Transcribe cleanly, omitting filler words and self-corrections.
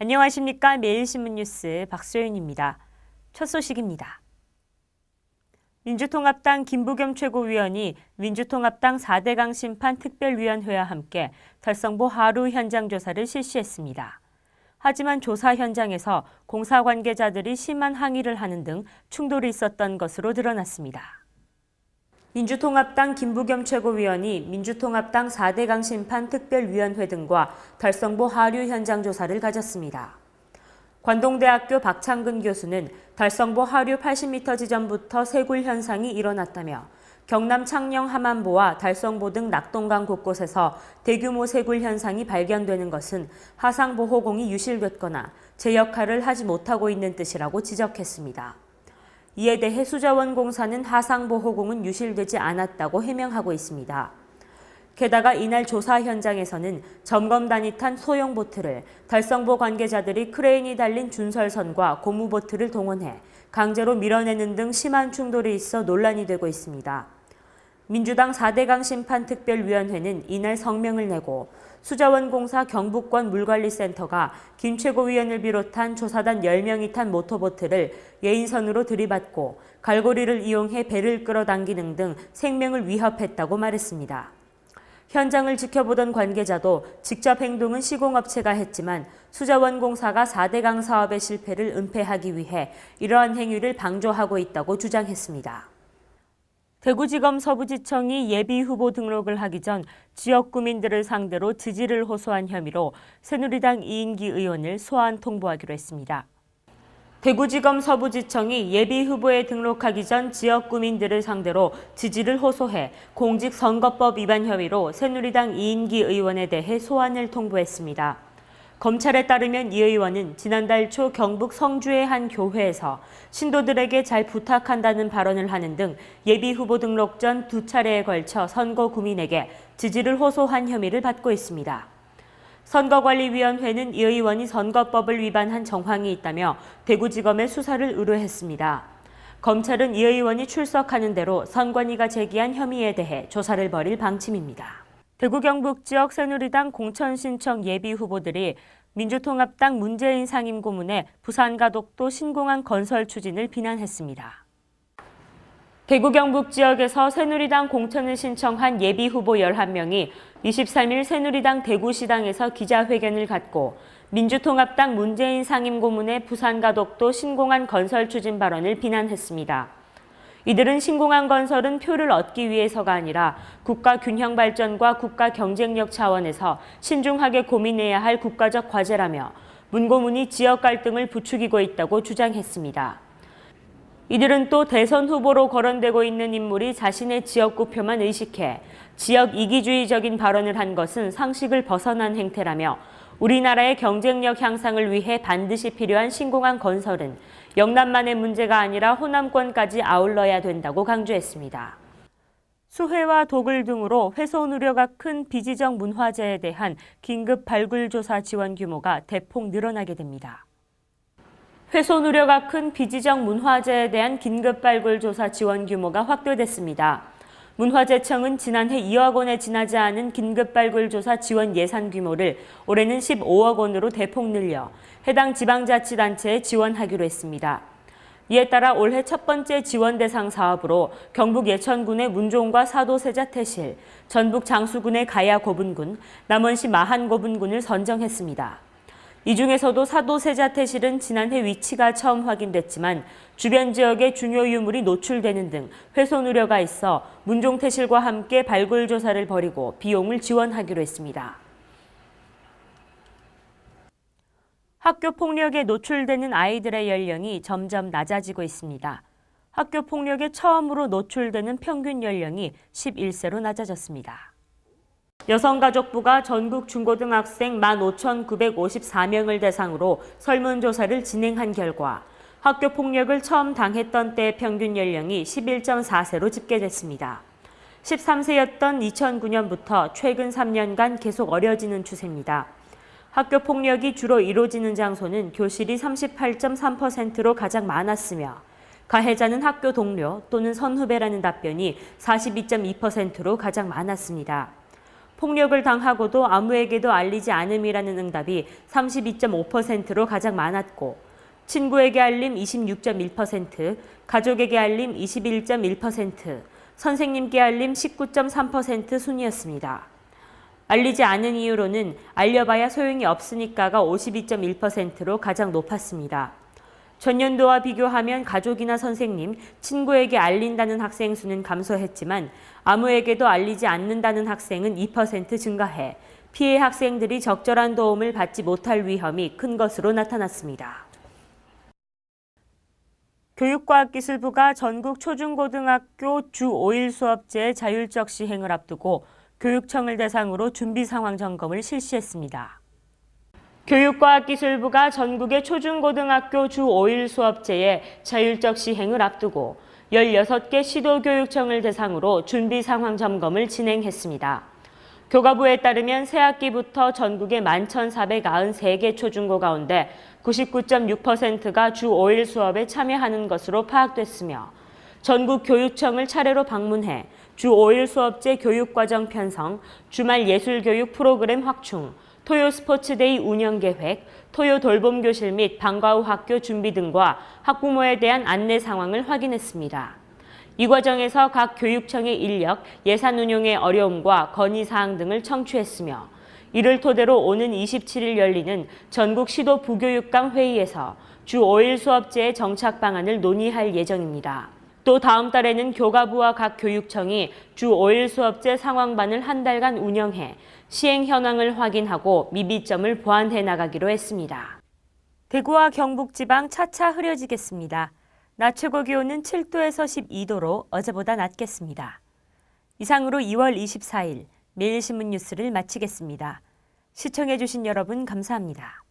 안녕하십니까. 매일신문 뉴스 박소연입니다. 첫 소식입니다. 민주통합당 김부겸 최고위원이 민주통합당 4대강 심판 특별위원회와 함께 달성보 하류 현장 조사를 실시했습니다. 하지만 조사 현장에서 공사 관계자들이 심한 항의를 하는 등 충돌이 있었던 것으로 드러났습니다. 민주통합당 김부겸 최고위원이 민주통합당 4대강 심판 특별위원회 등과 달성보 하류 현장 조사를 가졌습니다. 관동대학교 박창근 교수는 달성보 하류 80m 지점부터 쇄굴 현상이 일어났다며 경남 창녕 함안보와 달성보 등 낙동강 곳곳에서 대규모 쇄굴 현상이 발견되는 것은 하상보호공이 유실됐거나 제 역할을 하지 못하고 있는 뜻이라고 지적했습니다. 이에 대해 수자원공사는 하상보호공은 유실되지 않았다고 해명하고 있습니다. 게다가 이날 조사 현장에서는 점검단이 탄 소형 보트를 달성보 관계자들이 크레인이 달린 준설선과 고무보트를 동원해 강제로 밀어내는 등 심한 충돌이 있어 논란이 되고 있습니다. 민주당 4대강 심판특별위원회는 이날 성명을 내고 수자원공사 경북권 물관리센터가 김 최고위원을 비롯한 조사단 10명이 탄 모터보트를 예인선으로 들이받고 갈고리를 이용해 배를 끌어당기는 등 생명을 위협했다고 말했습니다. 현장을 지켜보던 관계자도 직접 행동은 시공업체가 했지만 수자원공사가 4대강 사업의 실패를 은폐하기 위해 이러한 행위를 방조하고 있다고 주장했습니다. 대구지검 서부지청이 예비후보 등록을 하기 전 지역 구민들을 상대로 지지를 호소한 혐의로 새누리당 이인기 의원을 소환 통보하기로 했습니다. 대구지검 서부지청이 예비후보에 등록하기 전 지역 구민들을 상대로 지지를 호소해 공직선거법 위반 혐의로 새누리당 이인기 의원에 대해 소환을 통보했습니다. 검찰에 따르면 이 의원은 지난달 초 경북 성주의 한 교회에서 신도들에게 잘 부탁한다는 발언을 하는 등 예비후보 등록 전 2차례에 걸쳐 선거 구민에게 지지를 호소한 혐의를 받고 있습니다. 선거관리위원회는 이 의원이 선거법을 위반한 정황이 있다며 대구지검에 수사를 의뢰했습니다. 검찰은 이 의원이 출석하는 대로 선관위가 제기한 혐의에 대해 조사를 벌일 방침입니다. 대구 경북 지역 새누리당 공천 신청 예비 후보들이 민주통합당 문재인 상임고문의 부산가덕도 신공항 건설 추진을 비난했습니다. 대구 경북 지역에서 새누리당 공천을 신청한 예비 후보 11명이 23일 새누리당 대구시당에서 기자회견을 갖고 민주통합당 문재인 상임고문의 부산가덕도 신공항 건설 추진 발언을 비난했습니다. 이들은 신공항 건설은 표를 얻기 위해서가 아니라 국가 균형 발전과 국가 경쟁력 차원에서 신중하게 고민해야 할 국가적 과제라며 문 고문이 지역 갈등을 부추기고 있다고 주장했습니다. 이들은 또 대선 후보로 거론되고 있는 인물이 자신의 지역구표만 의식해 지역 이기주의적인 발언을 한 것은 상식을 벗어난 행태라며 우리나라의 경쟁력 향상을 위해 반드시 필요한 신공항 건설은 영남만의 문제가 아니라 호남권까지 아울러야 된다고 강조했습니다. 수해와 독을 등으로 훼손 우려가 큰 비지적 문화재에 대한 긴급 발굴 조사 지원 규모가 대폭 늘어나게 됩니다. 훼손 우려가 큰 비지적 문화재에 대한 긴급 발굴 조사 지원 규모가 확대됐습니다. 문화재청은 지난해 2억 원에 지나지 않은 긴급 발굴 조사 지원 예산 규모를 올해는 15억 원으로 대폭 늘려 해당 지방자치단체에 지원하기로 했습니다. 이에 따라 올해 첫 번째 지원 대상 사업으로 경북 예천군의 문종과 사도세자태실, 전북 장수군의 가야고분군, 남원시 마한고분군을 선정했습니다. 이 중에서도 사도세자태실은 지난해 위치가 처음 확인됐지만 주변 지역에 중요 유물이 노출되는 등 훼손 우려가 있어 문종태실과 함께 발굴 조사를 벌이고 비용을 지원하기로 했습니다. 학교 폭력에 노출되는 아이들의 연령이 점점 낮아지고 있습니다. 학교 폭력에 처음으로 노출되는 평균 연령이 11세로 낮아졌습니다. 여성가족부가 전국 중고등학생 15,954명을 대상으로 설문조사를 진행한 결과 학교 폭력을 처음 당했던 때의 평균 연령이 11.4세로 집계됐습니다. 13세였던 2009년부터 최근 3년간 계속 어려지는 추세입니다. 학교 폭력이 주로 이루어지는 장소는 교실이 38.3%로 가장 많았으며 가해자는 학교 동료 또는 선후배라는 답변이 42.2%로 가장 많았습니다. 폭력을 당하고도 아무에게도 알리지 않음이라는 응답이 32.5%로 가장 많았고, 친구에게 알림 26.1%, 가족에게 알림 21.1%, 선생님께 알림 19.3% 순이었습니다. 알리지 않은 이유로는 알려봐야 소용이 없으니까가 52.1%로 가장 높았습니다. 전년도와 비교하면 가족이나 선생님, 친구에게 알린다는 학생 수는 감소했지만 아무에게도 알리지 않는다는 학생은 2% 증가해 피해 학생들이 적절한 도움을 받지 못할 위험이 큰 것으로 나타났습니다. 교육과학기술부가 전국 초중고등학교 주 5일 수업제 자율적 시행을 앞두고 교육청을 대상으로 준비 상황 점검을 실시했습니다. 교육과학기술부가 전국의 초중고등학교 주 5일 수업제의 자율적 시행을 앞두고 16개 시도교육청을 대상으로 준비 상황 점검을 진행했습니다. 교과부에 따르면 새학기부터 전국의 11,493개 초중고 가운데 99.6%가 주 5일 수업에 참여하는 것으로 파악됐으며 전국 교육청을 차례로 방문해 주 5일 수업제 교육과정 편성, 주말 예술교육 프로그램 확충, 토요 스포츠데이 운영 계획, 토요 돌봄교실 및 방과 후 학교 준비 등과 학부모에 대한 안내 상황을 확인했습니다. 이 과정에서 각 교육청의 인력, 예산 운용의 어려움과 건의사항 등을 청취했으며 이를 토대로 오는 27일 열리는 전국 시도 부교육감 회의에서 주 5일 수업제의 정착 방안을 논의할 예정입니다. 또 다음 달에는 교과부와 각 교육청이 주 5일 수업제 상황반을 한 달간 운영해 시행 현황을 확인하고 미비점을 보완해 나가기로 했습니다. 대구와 경북 지방 차차 흐려지겠습니다. 낮 최고 기온은 7도에서 12도로 어제보다 낮겠습니다. 이상으로 2월 24일 매일신문 뉴스를 마치겠습니다. 시청해주신 여러분 감사합니다.